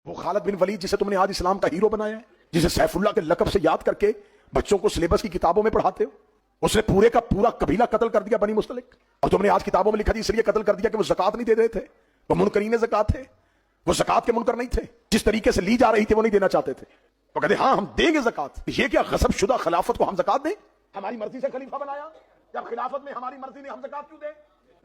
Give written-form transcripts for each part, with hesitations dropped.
وہ خالد بن ولید جسے تم نے آج اسلام کا ہیرو بنایا ہے، جسے سیف اللہ کے لقب سے یاد کر کے بچوں کو سلیبس کی کتابوں میں پڑھاتے ہو، اس نے پورے کا پورا قبیلہ قتل کر دیا بنی مستلق، اور تم نے آج کتابوں میں لکھا جی اس لیے قتل کر دیا کہ وہ زکات نہیں دے رہے تھے، وہ منکرین زکات تھے، وہ زکات کے منکر نہیں تھے، جس طریقے سے لی جا رہی تھی وہ نہیں دینا چاہتے تھے، وہ کہتے ہاں ہم دیں گے زکات۔ یہ کیا غصب شدہ خلافت کو ہم زکات دیں؟ ہماری مرضی سے خلیفہ بنایا، جب خلافت میں ہماری مرضی نے ہم زکات کیوں دیں؟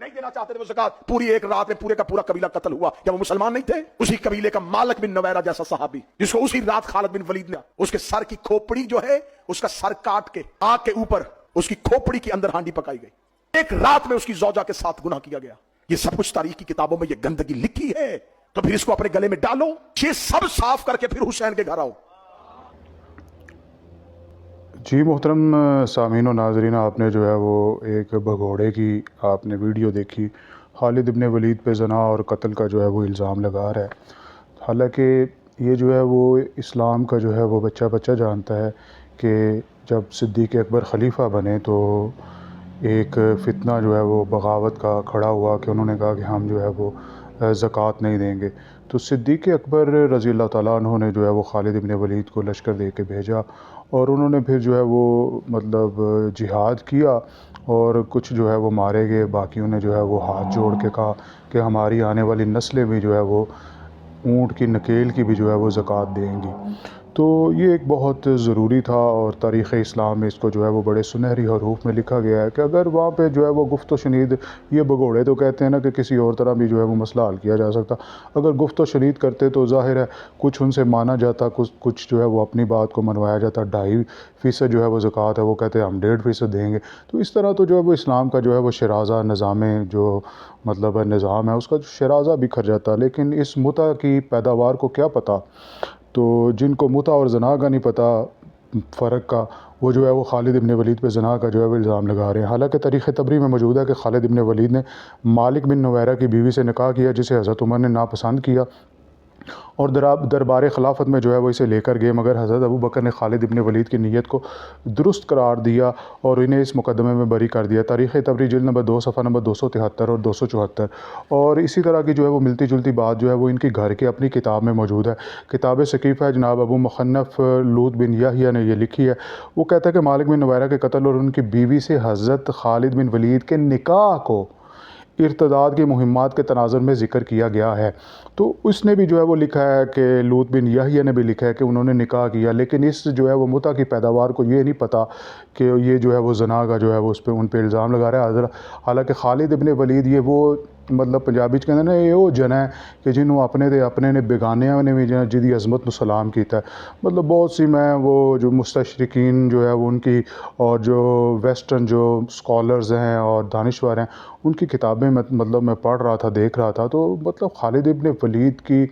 نہیں دینا چاہتے تھے وہ زکات۔ پوری ایک رات میں پورے کا پورا قبیلہ قتل ہوا، کیا وہ مسلمان نہیں تھے؟ اسی قبیلے کا مالک بن نویرہ جیسا صحابی جس کو اسی رات خالد بن ولید نے اس کے سر کی کھوپڑی جو ہے اس کا سر کاٹ کے آگ کے اوپر اس کی کھوپڑی کے اندر ہانڈی پکائی گئی، ایک رات میں اس کی زوجہ کے ساتھ گناہ کیا گیا۔ یہ سب کچھ تاریخ کی کتابوں میں یہ گندگی لکھی ہے، تو پھر اس کو اپنے گلے میں ڈالو، یہ سب صاف کر کے پھر حسین کے گھر آؤ۔ جی محترم سامعین و ناظرین، آپ نے جو ہے وہ ایک بھگوڑے کی آپ نے ویڈیو دیکھی، خالد ابن ولید پہ زنا اور قتل کا جو ہے وہ الزام لگا رہا ہے۔ حالانکہ یہ جو ہے وہ اسلام کا جو ہے وہ بچہ بچہ جانتا ہے کہ جب صدیق اکبر خلیفہ بنے تو ایک فتنہ جو ہے وہ بغاوت کا کھڑا ہوا کہ انہوں نے کہا کہ ہم جو ہے وہ زکوٰۃ نہیں دیں گے، تو صدیق اکبر رضی اللہ تعالیٰ عنہ نے جو ہے وہ خالد ابن ولید کو لشکر دے کے بھیجا، اور انہوں نے پھر جو ہے وہ مطلب جہاد کیا، اور کچھ جو ہے وہ مارے گئے، باقیوں نے جو ہے وہ ہاتھ جوڑ کے کہا کہ ہماری آنے والی نسلیں بھی جو ہے وہ اونٹ کی نکیل کی بھی جو ہے وہ زکوٰۃ دیں گی۔ تو یہ ایک بہت ضروری تھا، اور تاریخ اسلام میں اس کو جو ہے وہ بڑے سنہری حروف میں لکھا گیا ہے کہ اگر وہاں پہ جو ہے وہ گفت و شنید، یہ بگوڑے تو کہتے ہیں نا کہ کسی اور طرح بھی جو ہے وہ مسئلہ حل کیا جا سکتا، اگر گفت و شنید کرتے تو ظاہر ہے کچھ ان سے مانا جاتا، کچھ جو ہے وہ اپنی بات کو منوایا جاتا۔ 2.5% جو ہے وہ زکوٰۃ ہے، وہ کہتے ہیں ہم 1.5% دیں گے۔ تو اس طرح تو جو ہے وہ اسلام کا جو ہے وہ شرازہ نظام جو مطلب نظام ہے اس کا شرازہ بکھر جاتا۔ لیکن اس متع کی پیداوار کو کیا پتہ، تو جن کو متع اور زنا کا نہیں پتہ فرق کا، وہ جو ہے وہ خالد ابن ولید پہ زنا کا جو ہے وہ الزام لگا رہے ہیں۔ حالانکہ تاریخ طبری میں موجود ہے کہ خالد ابن ولید نے مالک بن نویرہ کی بیوی سے نکاح کیا، جسے حضرت عمر نے ناپسند کیا، اور دربار خلافت میں جو ہے وہ اسے لے کر گئے، مگر حضرت ابو بکر نے خالد ابن ولید کی نیت کو درست قرار دیا اور انہیں اس مقدمے میں بری کر دیا۔ تاریخ طبری جلد نمبر 2 صفحہ نمبر 273 اور 274۔ اور اسی طرح کی جو ہے وہ ملتی جلتی بات جو ہے وہ ان کی گھر کی اپنی کتاب میں موجود ہے، کتاب ثقیفہ ہے، جناب ابو مخنف لوط بن یحییٰ نے یہ لکھی ہے۔ وہ کہتا ہے کہ مالک بن نویرہ کے قتل اور ان کی بیوی سے حضرت خالد بن ولید کے نکاح کو ارتداد کی مہمات کے تناظر میں ذکر کیا گیا ہے۔ تو اس نے بھی جو ہے وہ لکھا ہے کہ لوط بن یحییٰ نے بھی لکھا ہے کہ انہوں نے نکاح کیا، لیکن اس جو ہے وہ متع کی پیداوار کو یہ نہیں پتہ کہ یہ جو ہے وہ زنا کا جو ہے وہ ان پہ الزام لگا رہا ہے حضرت۔ حالانکہ خالد ابن ولید یہ وہ مطلب پنجابی کہتے ہیں نا، یہ وہ جنا ہے کہ جنہوں اپنے دے اپنے نے بیگانیاں نے بھی جدی عظمت نو سلام کیتا ہے۔ مطلب بہت سی میں وہ جو مستشرقین جو ہے وہ ان کی، اور جو ویسٹرن جو اسکالرز ہیں اور دانشور ہیں، ان کی کتابیں مطلب میں پڑھ رہا تھا، دیکھ رہا تھا، تو مطلب خالد ابن ولید کی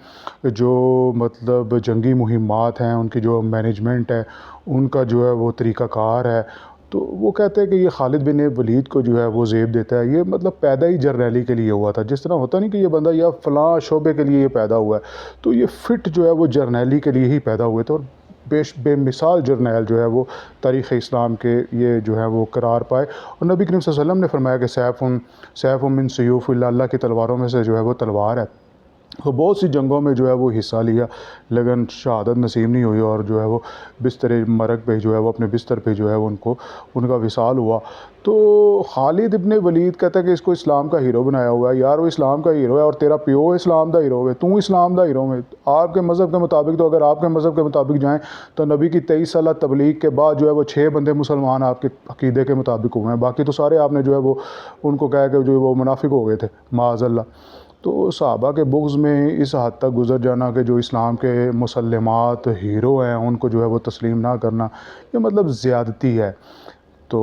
جو مطلب جنگی مہمات ہیں، ان کی جو مینجمنٹ ہے، ان کا جو ہے وہ طریقہ کار ہے، تو وہ کہتے ہیں کہ یہ خالد بن ولید کو جو ہے وہ زیب دیتا ہے، یہ مطلب پیدا ہی جرنیلی کے لیے ہوا تھا۔ جس طرح ہوتا نہیں کہ یہ بندہ یا فلاں شعبے کے لیے یہ پیدا ہوا ہے، تو یہ فٹ جو ہے وہ جرنیلی کے لیے ہی پیدا ہوئے تھے، اور بے مثال جرنیل جو ہے وہ تاریخ اسلام کے یہ جو ہے وہ قرار پائے۔ اور نبی کریم صلی اللہ علیہ وسلم نے فرمایا کہ سیف من سیوف اللہ، اللہ کی تلواروں میں سے جو ہے وہ تلوار ہے۔ تو بہت سی جنگوں میں جو ہے وہ حصہ لیا، لیکن شہادت نصیب نہیں ہوئی، اور جو ہے وہ بستر مرگ پہ جو ہے وہ اپنے بستر پہ جو ہے وہ ان کا وصال ہوا۔ تو خالد ابن ولید کہتا ہے کہ اس کو اسلام کا ہیرو بنایا ہوا ہے۔ یار وہ اسلام کا ہیرو ہے، اور تیرا پیو اسلام دا ہیرو ہے، تو اسلام دا ہیرو ہے آپ کے مذہب کے مطابق۔ تو اگر آپ کے مذہب کے مطابق جائیں تو نبی کی 23 سالہ تبلیغ کے بعد جو ہے وہ 6 بندے مسلمان آپ کے عقیدے کے مطابق ہوئے ہیں، باقی تو سارے آپ نے جو ہے وہ ان کو کہا کہ جو وہ منافق ہو گئے تھے معاذ اللہ۔ تو صحابہ کے بغض میں اس حد تک گزر جانا کہ جو اسلام کے مسلمات ہیرو ہیں ان کو جو ہے وہ تسلیم نہ کرنا، یہ مطلب زیادتی ہے۔ تو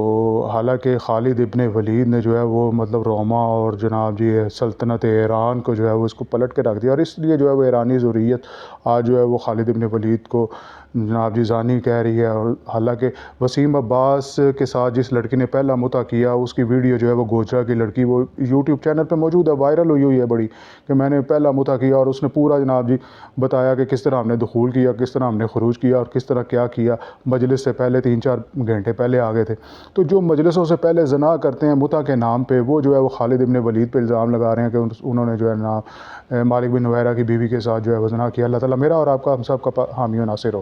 حالانکہ خالد ابن ولید نے جو ہے وہ مطلب روما اور جناب جی سلطنت ایران کو جو ہے وہ اس کو پلٹ کے رکھ دیا، اور اس لیے جو ہے وہ ایرانی ذریت آج جو ہے وہ خالد ابن ولید کو جناب جی زانی کہہ رہی ہے، اور حالانکہ وسیم عباس کے ساتھ جس لڑکی نے پہلا متع کیا اس کی ویڈیو جو ہے وہ گوجرا کی لڑکی وہ یوٹیوب چینل پہ موجود ہے، وائرل ہوئی ہے بڑی، کہ میں نے پہلا متع کیا، اور اس نے پورا جناب جی بتایا کہ کس طرح ہم نے دخول کیا، کس طرح ہم نے خروج کیا، اور کس طرح کیا کیا، مجلس سے پہلے 3-4 گھنٹے پہلے آ گئے تھے۔ تو جو مجلسوں سے پہلے زنا کرتے ہیں متع کے نام پہ، وہ جو ہے وہ خالد ابن ولید پہ الزام لگا رہے ہیں کہ انہوں نے جو ہے نا مالک بن نویرہ کی بیوی کے ساتھ جو ہے وہ زنا کیا۔ اللہ تعالیٰ میرا اور آپ کا ہم سب کا حامی و ناصر ہو۔